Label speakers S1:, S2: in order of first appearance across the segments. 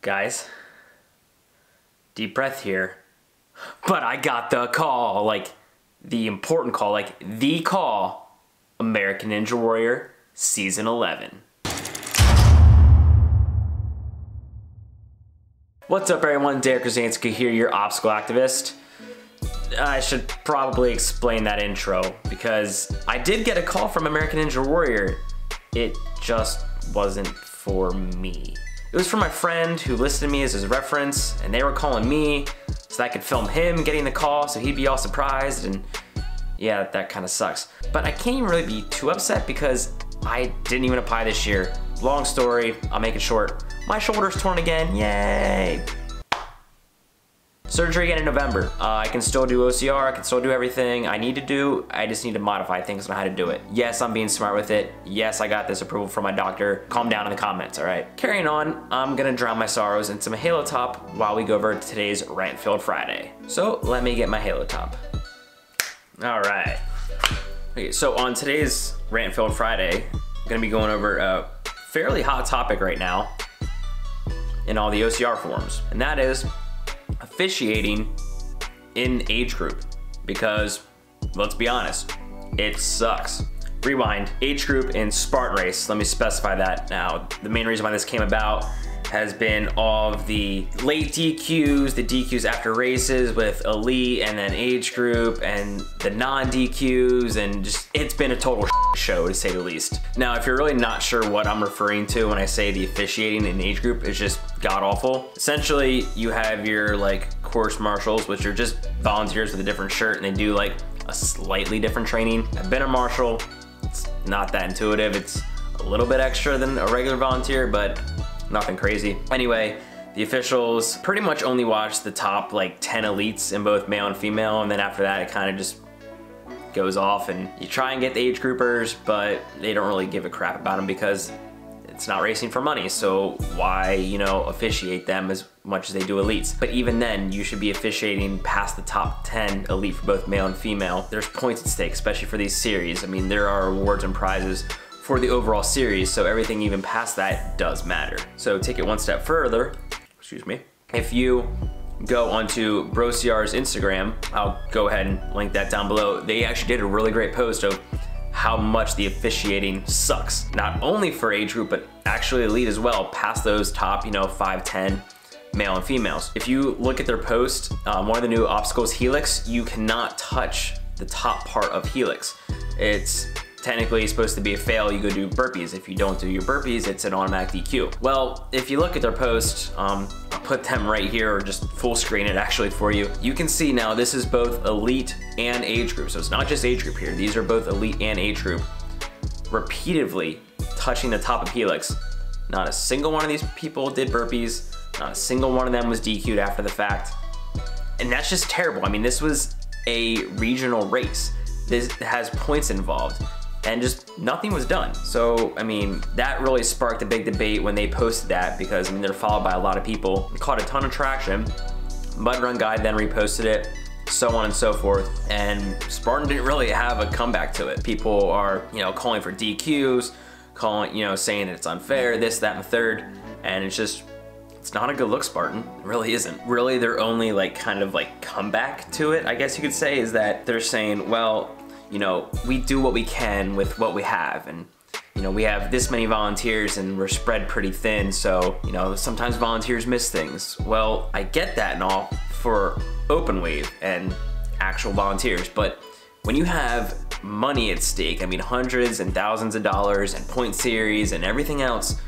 S1: Guys, deep breath here. But I got the call, like the important call, like the call. American Ninja Warrior Season 11. What's up everyone, Derek Krasinski here, your obstacle activist. I should probably explain that intro because I did get a call from American Ninja Warrior. It just wasn't for me. It was for my friend who listed me as his reference, and they were calling me so that I could film him getting the call so he'd be all surprised, and yeah, that kind of sucks. But I can't even really be too upset because I didn't even apply this year. Long story, I'll make it short. My shoulder's torn again, yay! Surgery again in November. I can still do OCR, I can still do everything I need to do. I just need to modify things on how to do it. Yes, I'm being smart with it. Yes, I got this approval from my doctor. Calm down in the comments, all right? Carrying on, I'm gonna drown my sorrows in some Halo Top while we go over today's Rant-Filled Friday. So let me get my Halo Top. All right. Okay, so on today's Rant-Filled Friday, I'm gonna be going over a fairly hot topic right now in all the OCR forums, and that is officiating in age group, because let's be honest, it sucks. Rewind, age group in Spartan Race, let me specify that now. The main reason why this came about has been all of the late DQs, the DQs after races with elite and then age group and the non-DQs, and just, it's been a total show to say the least. Now, if you're really not sure what I'm referring to when I say the officiating in age group is just god awful. Essentially, you have your like course marshals, which are just volunteers with a different shirt, and they do like a slightly different training. I've been a marshal, it's not that intuitive. It's a little bit extra than a regular volunteer, but nothing crazy. Anyway, the officials pretty much only watch the top like 10 elites in both male and female, and then after that it kind of just goes off, and you try and get the age groupers, but they don't really give a crap about them because it's not racing for money, so why, you know, officiate them as much as they do elites? But even then, you should be officiating past the top 10 elite for both male and female. There's points at stake, especially for these series. I mean, there are awards and prizes for the overall series, so everything even past that does matter. So take it one step further, excuse me, if you go onto BroCR's Instagram, I'll go ahead and link that down below. They actually did a really great post of how much the officiating sucks, not only for age group, but actually elite as well, past those top, you know, 5, 10 male and females. If you look at their post, one of the new obstacles, Helix, you cannot touch the top part of Helix. It's technically supposed to be a fail, you go do burpees. If you don't do your burpees, it's an automatic DQ. Well, if you look at their post, I'll put them right here, or just full screen it actually for you. You can see now this is both elite and age group, so it's not just age group here. These are both elite and age group. Repeatedly touching the top of Helix. Not a single one of these people did burpees, not a single one of them was DQ'd after the fact. And that's just terrible. I mean, this was a regional race. This has points involved, and just nothing was done. So, I mean, that really sparked a big debate when they posted that, because I mean, they're followed by a lot of people. It caught a ton of traction. Mud Run Guide then reposted it, so on and so forth, and Spartan didn't really have a comeback to it. People are, you know, calling for DQs, calling, you know, saying it's unfair, this, that, and the third, and it's just, it's not a good look, Spartan. It really isn't. Really, their only like kind of like comeback to it, I guess you could say, is that they're saying, well, you know, we do what we can with what we have, and you know, we have this many volunteers and we're spread pretty thin, so you know, sometimes volunteers miss things. Well, I get that and all for open wave and actual volunteers, but when you have money at stake, I mean hundreds and thousands of dollars and point series and everything else,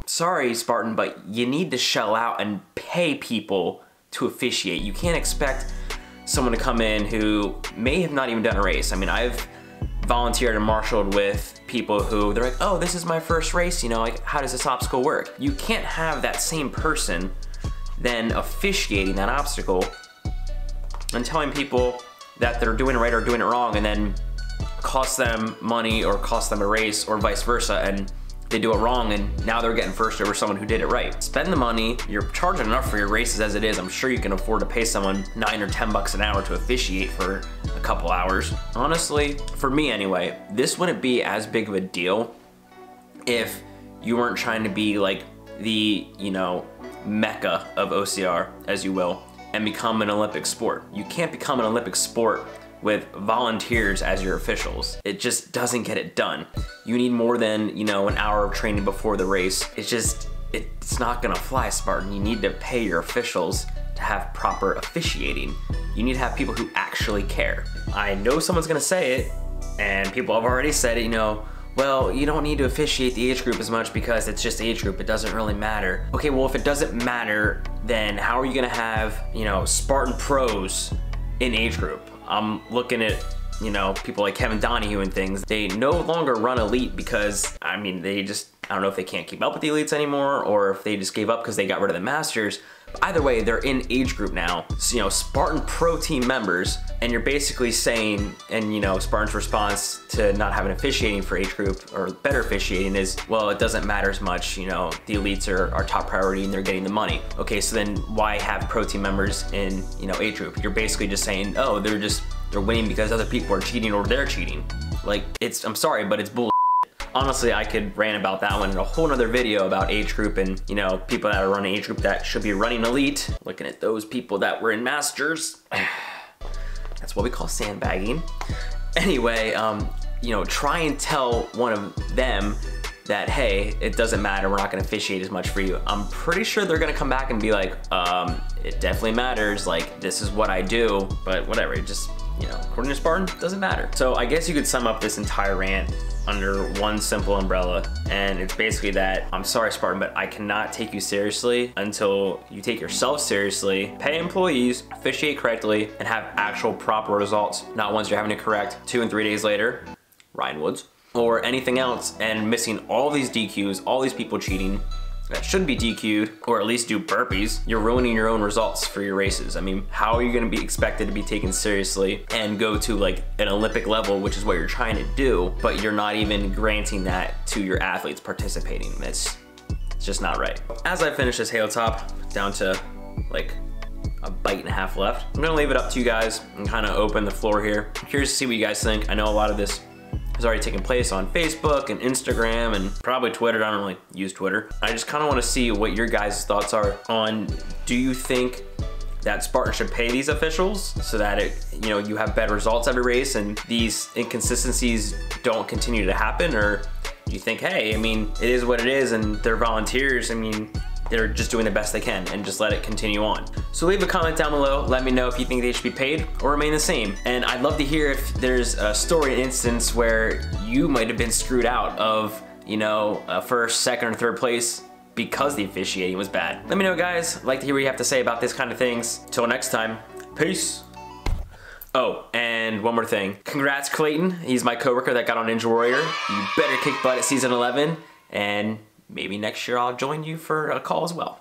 S1: sorry Spartan, but you need to shell out and pay people to officiate. You can't expect someone to come in who may have not even done a race. I mean, I've volunteered and marshaled with people who, they're like, oh, this is my first race, you know, like, how does this obstacle work? You can't have that same person then officiating that obstacle and telling people that they're doing it right or doing it wrong, and then cost them money or cost them a race or vice versa, and they do it wrong and now they're getting first over someone who did it right. Spend the money, you're charging enough for your races as it is. I'm sure you can afford to pay someone 9 or 10 bucks an hour to officiate for a couple hours. Honestly, for me anyway, this wouldn't be as big of a deal if you weren't trying to be like the, you know, mecca of OCR, as you will, and become an Olympic sport. You can't become an Olympic sport with volunteers as your officials. It just doesn't get it done. You need more than, you know, an hour of training before the race. It's not gonna fly, Spartan. You need to pay your officials to have proper officiating. You need to have people who actually care. I know someone's gonna say it, and people have already said it, you know, well, you don't need to officiate the age group as much because it's just age group, it doesn't really matter. Okay, well, if it doesn't matter, then how are you gonna have, you know, Spartan pros in age group? I'm looking at, you know, people like Kevin Donahue and things. They no longer run elite because, I mean, I don't know if they can't keep up with the elites anymore or if they just gave up because they got rid of the masters. But either way, they're in age group now. So, you know, Spartan pro team members, and you're basically saying, and you know, Spartan's response to not having officiating for age group or better officiating is, well, it doesn't matter as much, you know, the elites are our top priority and they're getting the money. Okay, so then why have pro team members in, you know, age group? You're basically just saying, oh, they're winning because other people are cheating or they're cheating. Like, I'm sorry, but it's bull. Honestly, I could rant about that one in a whole nother video about age group and, you know, people that are running age group that should be running elite. Looking at those people that were in masters. That's what we call sandbagging. Anyway, you know, try and tell one of them that, hey, it doesn't matter, we're not gonna officiate as much for you. I'm pretty sure they're gonna come back and be like, it definitely matters, like, this is what I do, but whatever, it just, you know, according to Spartan, doesn't matter. So I guess you could sum up this entire rant under one simple umbrella, and it's basically that, I'm sorry Spartan, but I cannot take you seriously until you take yourself seriously, pay employees, officiate correctly, and have actual proper results, not ones you're having to correct 2 and 3 days later, Ryan Woods, or anything else, and missing all these DQs, all these people cheating that shouldn't be DQ'd, or at least do burpees. You're ruining your own results for your races. I mean, how are you gonna be expected to be taken seriously and go to like an Olympic level, which is what you're trying to do, but you're not even granting that to your athletes participating? It's just not right. As I finish this Halo Top, down to like a bite and a half left, I'm gonna leave it up to you guys and kind of open the floor here. I'm curious to see what you guys think. I know a lot of this has already taken place on Facebook and Instagram and probably Twitter. I don't really use Twitter. I just kind of want to see what your guys' thoughts are on, do you think that Spartan should pay these officials so that you know, you have better results every race and these inconsistencies don't continue to happen? Or do you think, hey, I mean, it is what it is and they're volunteers, I mean, they're just doing the best they can, and just let it continue on? So leave a comment down below, let me know if you think they should be paid or remain the same. And I'd love to hear if there's a story, an instance where you might have been screwed out of, you know, first, second, or third place because the officiating was bad. Let me know, guys. I'd like to hear what you have to say about this kind of things. Till next time, peace. Oh, and one more thing. Congrats, Clayton. He's my coworker that got on Ninja Warrior. You better kick butt at season 11, and maybe next year I'll join you for a call as well.